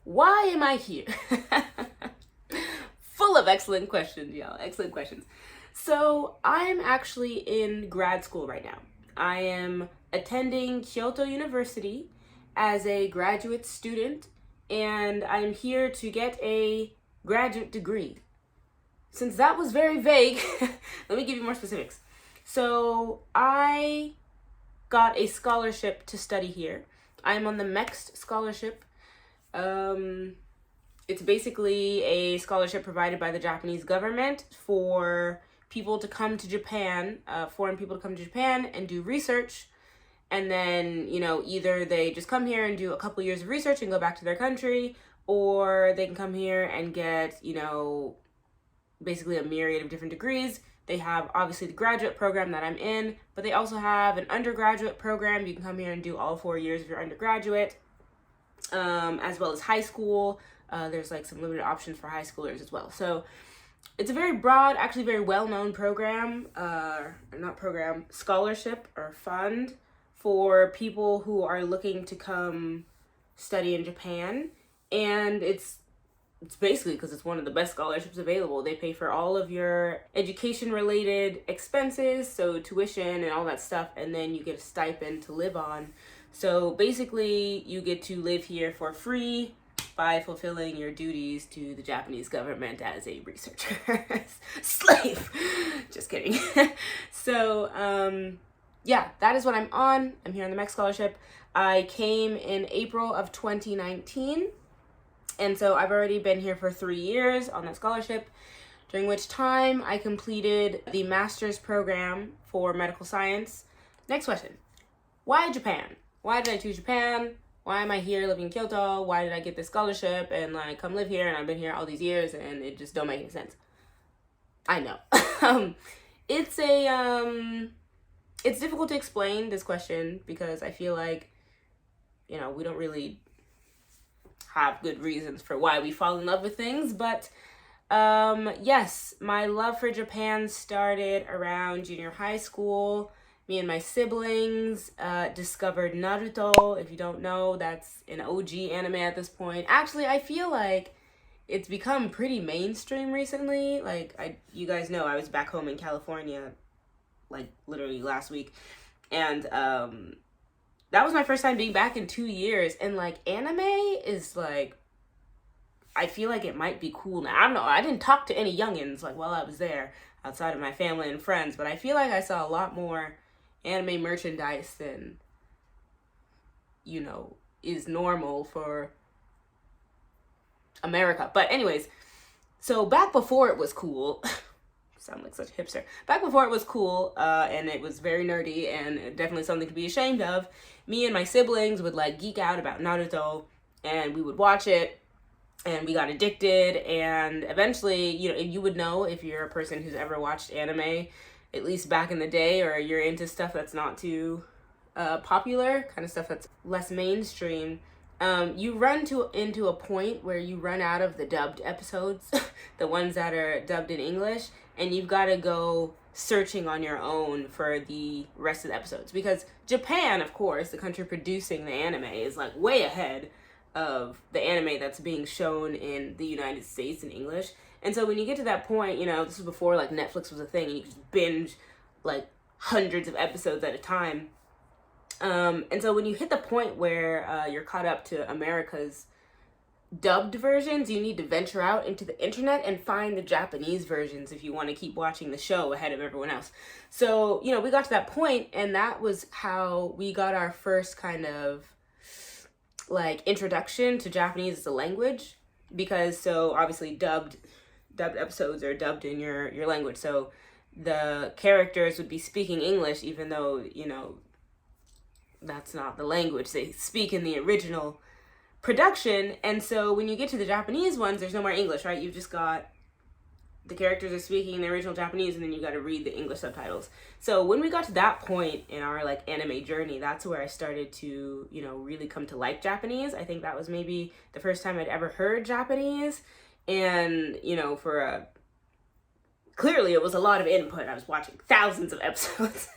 Why am I here? Full of excellent questions, y'all. Excellent questions. So, I'm actually in grad school right now. I am attending Kyoto University as a graduate student, and I'm here to get a graduate degree. Since that was very vague, let me give you more specifics. So, I got a scholarship to study here. I'm on the MEXT scholarship. It's basically a scholarship provided by the Japanese government for people to come to Japan, foreign people to come to Japan and do research. And then, either they just come here and do a couple years of research and go back to their country, or they can come here and get, basically a myriad of different degrees. They have obviously the graduate program that I'm in, but they also have an undergraduate program. You can come here and do all 4 years of your undergraduate, as well as high school. There's like some limited options for high schoolers as well. So it's a very broad, actually very well-known program, scholarship or fund for people who are looking to come study in Japan. And it's basically because it's one of the best scholarships available. They pay for all of your education related expenses, so tuition and all that stuff, and then you get a stipend to live on. So basically you get to live here for free by fulfilling your duties to the Japanese government as a researcher. Slave! Just kidding. So, yeah, that is what I'm on. I'm here on the MEX scholarship. I came in April of 2019. And so I've already been here for 3 years on that scholarship, during which time I completed the master's program for medical science. Next question. Why Japan? Why did I choose Japan? Why am I here living in Kyoto? Why did I get this scholarship and come live here, and I've been here all these years and it just don't make any sense? I know. It's difficult to explain this question because I feel like, we don't really have good reasons for why we fall in love with things, but yes, my love for Japan started around junior high school. Me and my siblings discovered Naruto. If you don't know, that's an OG anime at this point. Actually, I feel like it's become pretty mainstream recently. You guys know I was back home in California literally last week, and that was my first time being back in 2 years, and anime is I feel like it might be cool now. I don't know. I didn't talk to any youngins while I was there outside of my family and friends, but I feel like I saw a lot more anime merchandise than is normal for America. But anyways, so back before it was cool, sound like such a hipster. Back before it was cool, and it was very nerdy and definitely something to be ashamed of, me and my siblings would geek out about Naruto, and we would watch it, and we got addicted, and eventually, you would know if you're a person who's ever watched anime, at least back in the day, or you're into stuff that's not too popular, kind of stuff that's less mainstream. You run into a point where you run out of the dubbed episodes, the ones that are dubbed in English, and you've got to go searching on your own for the rest of the episodes. Because Japan, of course, the country producing the anime, is way ahead of the anime that's being shown in the United States in English. And so when you get to that point, this was before Netflix was a thing, and you could just binge hundreds of episodes at a time. And so when you hit the point where you're caught up to America's dubbed versions, you need to venture out into the internet and find the Japanese versions if you want to keep watching the show ahead of everyone else. So, we got to that point, and that was how we got our first kind of introduction to Japanese as a language, because so obviously dubbed episodes are dubbed in your language. So the characters would be speaking English, even though, that's not the language they speak in the original production. And so when you get to the Japanese ones, there's no more English, right? You've just got the characters are speaking in the original Japanese, and then you got to read the English subtitles. So when we got to that point in our anime journey, that's where I started to, really come to like Japanese. I think that was maybe the first time I'd ever heard Japanese. And, clearly it was a lot of input. I was watching thousands of episodes.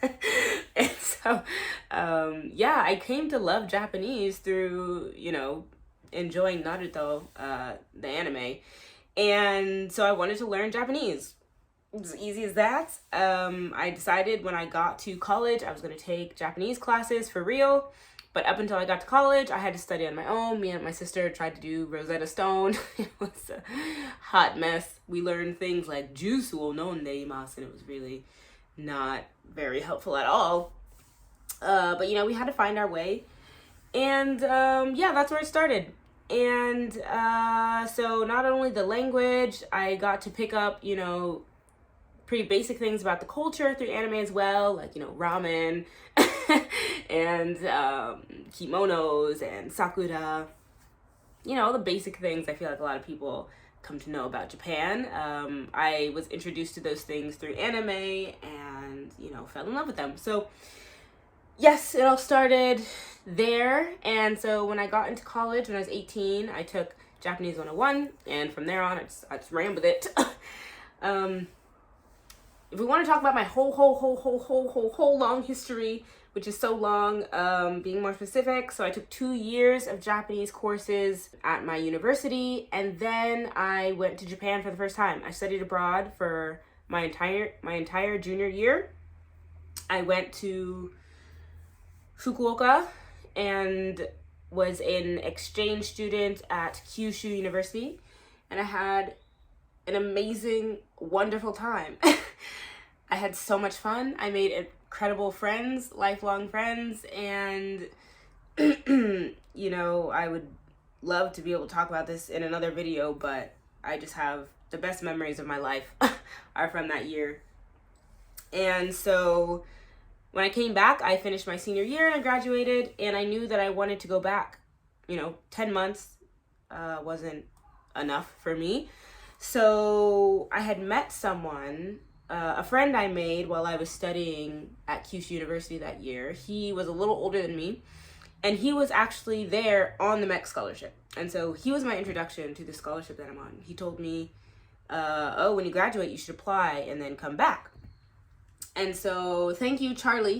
And so, I came to love Japanese through, enjoying Naruto, the anime. And so I wanted to learn Japanese. It's as easy as that. I decided when I got to college, I was going to take Japanese classes for real. But up until I got to college, I had to study on my own. Me and my sister tried to do Rosetta Stone. It was a hot mess. We learned things like Jusu wo nonde imasu, and it was really not very helpful at all. But you know, we had to find our way. And yeah, that's where it started. And so not only the language, I got to pick up, you know, pretty basic things about the culture through anime as well, like, you know, ramen and kimonos and sakura, you know, all the basic things I feel like a lot of people come to know about Japan. I was introduced to those things through anime and, you know, fell in love with them. So yes, it all started there. And so when I got into college, when I was 18, I took Japanese 101, and from there on, I just ran with it. If we want to talk about my whole long history, which is so long, being more specific, so I took 2 years of Japanese courses at my university, and then I went to Japan for the first time. I studied abroad for my entire junior year. I went to Fukuoka and was an exchange student at Kyushu University, and I had an amazing, wonderful time. I had so much fun. I made incredible friends, lifelong friends, and you know, I would love to be able to talk about this in another video, but I just have the best memories of my life are from that year. And so when I came back, I finished my senior year and I graduated, and I knew that I wanted to go back. You know, 10 months wasn't enough for me. So I had met someone, a friend I made while I was studying at Kyushu University that year. He was a little older than me, and he was actually there on the MEC scholarship. And so he was my introduction to the scholarship that I'm on. He told me, oh, when you graduate, you should apply and then come back. And so thank you, Charlie,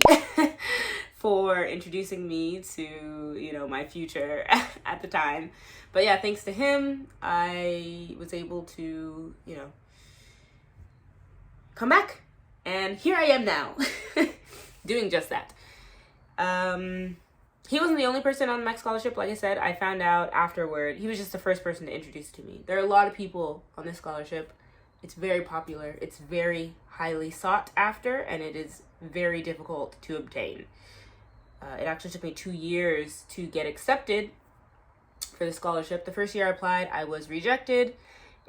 for introducing me to, you know, my future at the time. But yeah, thanks to him, I was able to, you know, come back. And here I am now, doing just that. He wasn't the only person on the MEC scholarship. Like I said, I found out afterward. He was just the first person to introduce it to me. There are a lot of people on this scholarship. It's very popular. It's very highly sought after, and it is very difficult to obtain. It actually took me 2 years to get accepted for the scholarship. The first year I applied, I was rejected,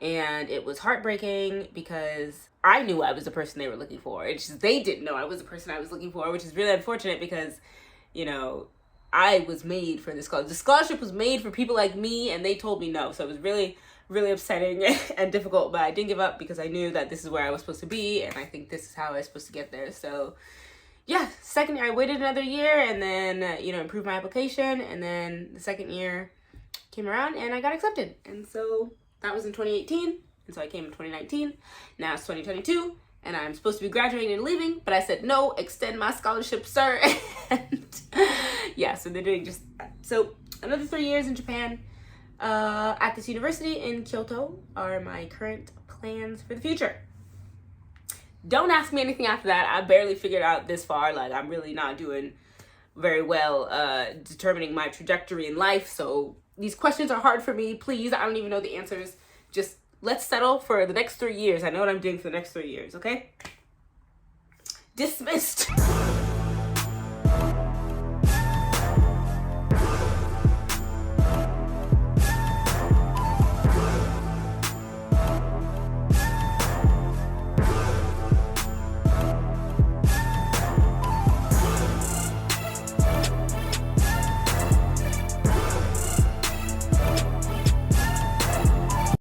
and it was heartbreaking because I knew I was the person they were looking for. It's just they didn't know I was the person I was looking for, which is really unfortunate because, you know, I was made for this scholarship. The scholarship was made for people like me, and they told me no. So it was really upsetting and difficult, but I didn't give up because I knew that this is where I was supposed to be, and I think this is how I was supposed to get there. So yeah, second year I waited another year and then, you know, improved my application, and then the second year came around and I got accepted. And so that was in 2018, and so I came in 2019. Now it's 2022, and I'm supposed to be graduating and leaving, but I said, no, extend my scholarship, sir. And yeah, so they're doing just that. So another 3 years in Japan at this university in Kyoto are my current plans for the future. Don't ask me anything after that. I barely figured out this far. Like, I'm really not doing very well determining my trajectory in life. So these questions are hard for me. Please, I don't even know the answers. Just let's settle for the next 3 years. I know what I'm doing for the next 3 years, okay? Dismissed.